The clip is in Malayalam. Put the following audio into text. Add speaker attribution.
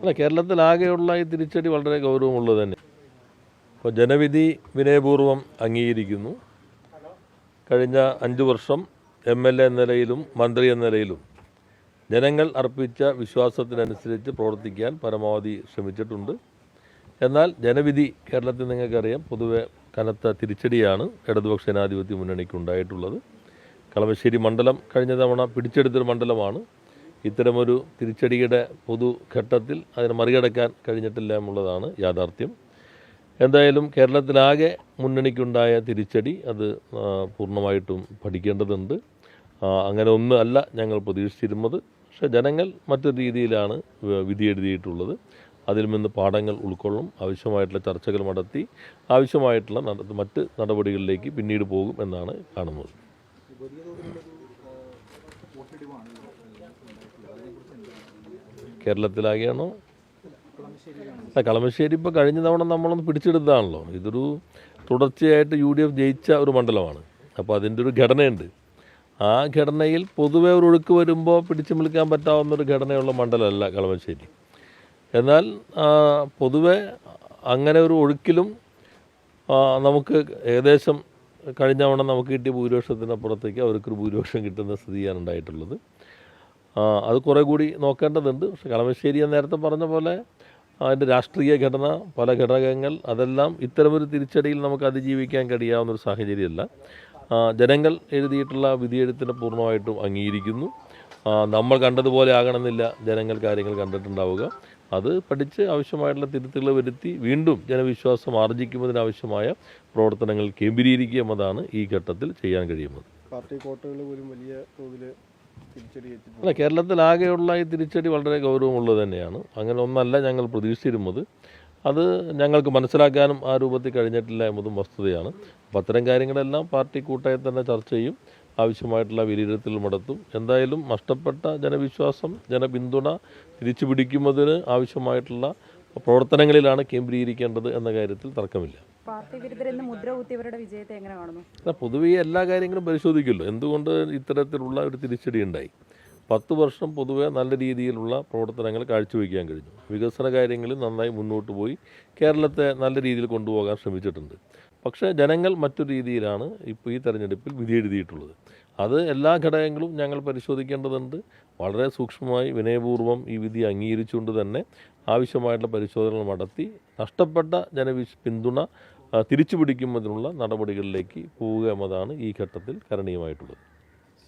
Speaker 1: അല്ല, കേരളത്തിലാകെയുള്ള ഈ തിരിച്ചടി വളരെ ഗൗരവമുള്ളത് തന്നെ. ഇപ്പോൾ ജനവിധി വിനയപൂർവ്വം അംഗീകരിക്കുന്നു. കഴിഞ്ഞ 5 വർഷം MLA എന്ന നിലയിലും മന്ത്രി എന്ന നിലയിലും ജനങ്ങൾ അർപ്പിച്ച വിശ്വാസത്തിനനുസരിച്ച് പ്രവർത്തിക്കാൻ പരമാവധി ശ്രമിച്ചിട്ടുണ്ട്. എന്നാൽ ജനവിധി കേരളത്തിൽ നിങ്ങൾക്കറിയാം, പൊതുവെ കനത്ത തിരിച്ചടിയാണ് ഇടതുപക്ഷ ജനാധിപത്യ മുന്നണിക്കുണ്ടായിട്ടുള്ളത്. കളമശ്ശേരി മണ്ഡലം കഴിഞ്ഞ തവണ പിടിച്ചെടുത്തൊരു മണ്ഡലമാണ്. ഇത്തരമൊരു തിരിച്ചടിയുടെ പൊതുഘട്ടത്തിൽ അതിനെ മറികടക്കാൻ കഴിഞ്ഞിട്ടില്ല എന്നുള്ളതാണ് യാഥാർത്ഥ്യം. എന്തായാലും കേരളത്തിലാകെ മുന്നണിക്കുണ്ടായ തിരിച്ചടി അത് പൂർണ്ണമായിട്ടും പഠിക്കേണ്ടതുണ്ട്. അങ്ങനെ ഒന്നും അല്ല ഞങ്ങൾ പ്രതീക്ഷിച്ചിരുന്നത്. പക്ഷേ ജനങ്ങൾ മറ്റൊരു രീതിയിലാണ് വിധി എഴുതിയിട്ടുള്ളത്. അതിൽ നിന്ന് പാഠങ്ങൾ ഉൾക്കൊള്ളും. ആവശ്യമായിട്ടുള്ള ചർച്ചകൾ നടത്തി ആവശ്യമായിട്ടുള്ള മറ്റ് നടപടികളിലേക്ക് പിന്നീട് പോകും എന്നാണ് കാണുന്നത്. കേരളത്തിലാകെയാണോ? കളമശ്ശേരി ഇപ്പോൾ കഴിഞ്ഞ തവണ നമ്മളൊന്ന് പിടിച്ചെടുത്തതാണല്ലോ. ഇതൊരു തുടർച്ചയായിട്ട് UDF ജയിച്ച ഒരു മണ്ഡലമാണ്. അപ്പോൾ അതിൻ്റെ ഒരു ഘടനയുണ്ട്. ആ ഘടനയിൽ പൊതുവെ ഒരു ഒഴുക്ക് വരുമ്പോൾ പിടിച്ചു നിൽക്കാൻ പറ്റാവുന്നൊരു ഘടനയുള്ള മണ്ഡലമല്ല കളമശ്ശേരി. എന്നാൽ പൊതുവെ അങ്ങനെ ഒരു ഒഴുക്കിലും നമുക്ക് ഏകദേശം കഴിഞ്ഞ തവണ നമുക്ക് കിട്ടിയ ഭൂരിപക്ഷത്തിനപ്പുറത്തേക്ക് അവർക്കൊരു ഭൂരിപക്ഷം കിട്ടുന്ന സ്ഥിതിയാണ് ഉണ്ടായിട്ടുള്ളത്. അത് കുറേ കൂടി നോക്കേണ്ടതുണ്ട്. പക്ഷേ കളമശ്ശേരി നേരത്തെ പറഞ്ഞ പോലെ അതിൻ്റെ രാഷ്ട്രീയ ഘടന, പല ഘടകങ്ങൾ, അതെല്ലാം ഇത്തരമൊരു തിരിച്ചടിയിൽ നമുക്ക് അതിജീവിക്കാൻ കഴിയാവുന്നൊരു സാഹചര്യമല്ല. ജനങ്ങൾ എഴുതിയിട്ടുള്ള വിധിയെഴുത്തിനെ പൂർണ്ണമായിട്ടും അംഗീകരിക്കുന്നു. നമ്മൾ കണ്ടതുപോലെ ആകണമെന്നില്ല ജനങ്ങൾ കാര്യങ്ങൾ കണ്ടിട്ടുണ്ടാവുക. അത് പഠിച്ച് ആവശ്യമായിട്ടുള്ള തിരുത്തുകൾ വരുത്തി വീണ്ടും ജനവിശ്വാസം ആർജിക്കുന്നതിനാവശ്യമായ പ്രവർത്തനങ്ങൾ കേന്ദ്രീകരിക്കുക എന്നതാണ് ഈ ഘട്ടത്തിൽ ചെയ്യാൻ കഴിയുന്നത്.
Speaker 2: പാർട്ടി കോട്ടകൾ പോലും വലിയ തോതിൽ
Speaker 1: അല്ല, കേരളത്തിലാകെയുള്ള ഈ തിരിച്ചടി വളരെ ഗൗരവമുള്ളത് തന്നെയാണ്. അങ്ങനെ ഒന്നല്ല ഞങ്ങൾ പ്രതീക്ഷിച്ചിരുന്നത്. അത് ഞങ്ങൾക്ക് മനസ്സിലാക്കാനും ആ രൂപത്തിൽ കഴിഞ്ഞിട്ടില്ല എന്നതും വസ്തുതയാണ്. അപ്പോൾ അത്തരം കാര്യങ്ങളെല്ലാം പാർട്ടി കൂട്ടായി തന്നെ ചർച്ച ചെയ്യും, ആവശ്യമായിട്ടുള്ള വിലയിരുത്തൽ നടത്തും. എന്തായാലും നഷ്ടപ്പെട്ട ജനവിശ്വാസം, ജനപിന്തുണ തിരിച്ചു പിടിക്കുന്നതിന് ആവശ്യമായിട്ടുള്ള പ്രവർത്തനങ്ങളിലാണ് കേന്ദ്രീകരിക്കേണ്ടത് എന്ന കാര്യത്തിൽ തർക്കമില്ല.
Speaker 3: പാർട്ടി വിരുദ്ധരെന്ന് മുദ്ര കുത്തിയവരുടെ വിജയത്തെ എങ്ങനെ കാണുന്നു?
Speaker 1: പൊതുവെ എല്ലാ കാര്യങ്ങളും പരിശോധിക്കുമല്ലോ. എന്തുകൊണ്ട് ഇത്തരത്തിലുള്ള ഒരു തിരിച്ചടി ഉണ്ടായി? 10 വർഷം പൊതുവെ നല്ല രീതിയിലുള്ള പ്രവർത്തനങ്ങൾ കാഴ്ചവെക്കാൻ കഴിഞ്ഞു. വികസന കാര്യങ്ങളിൽ നന്നായി മുന്നോട്ട് പോയി കേരളത്തെ നല്ല രീതിയിൽ കൊണ്ടുപോകാൻ ശ്രമിച്ചിട്ടുണ്ട്. പക്ഷേ ജനങ്ങൾ മറ്റൊരു രീതിയിലാണ് ഇപ്പോൾ ഈ തെരഞ്ഞെടുപ്പിൽ വിധി എഴുതിയിട്ടുള്ളത്. അത് എല്ലാ ഘടകങ്ങളും ഞങ്ങൾ പരിശോധിക്കേണ്ടതുണ്ട്. വളരെ സൂക്ഷ്മമായി വിനയപൂർവ്വം ഈ വിധി അംഗീകരിച്ചുകൊണ്ട് തന്നെ ആവശ്യമായിട്ടുള്ള പരിശോധനകൾ നടത്തി നഷ്ടപ്പെട്ട പിന്തുണ തിരിച്ചു പിടിക്കുന്നതിനുള്ള നടപടികളിലേക്ക് പോവുക എന്നതാണ് ഈ ഘട്ടത്തിൽ കരണീയമായിട്ടുള്ളത്.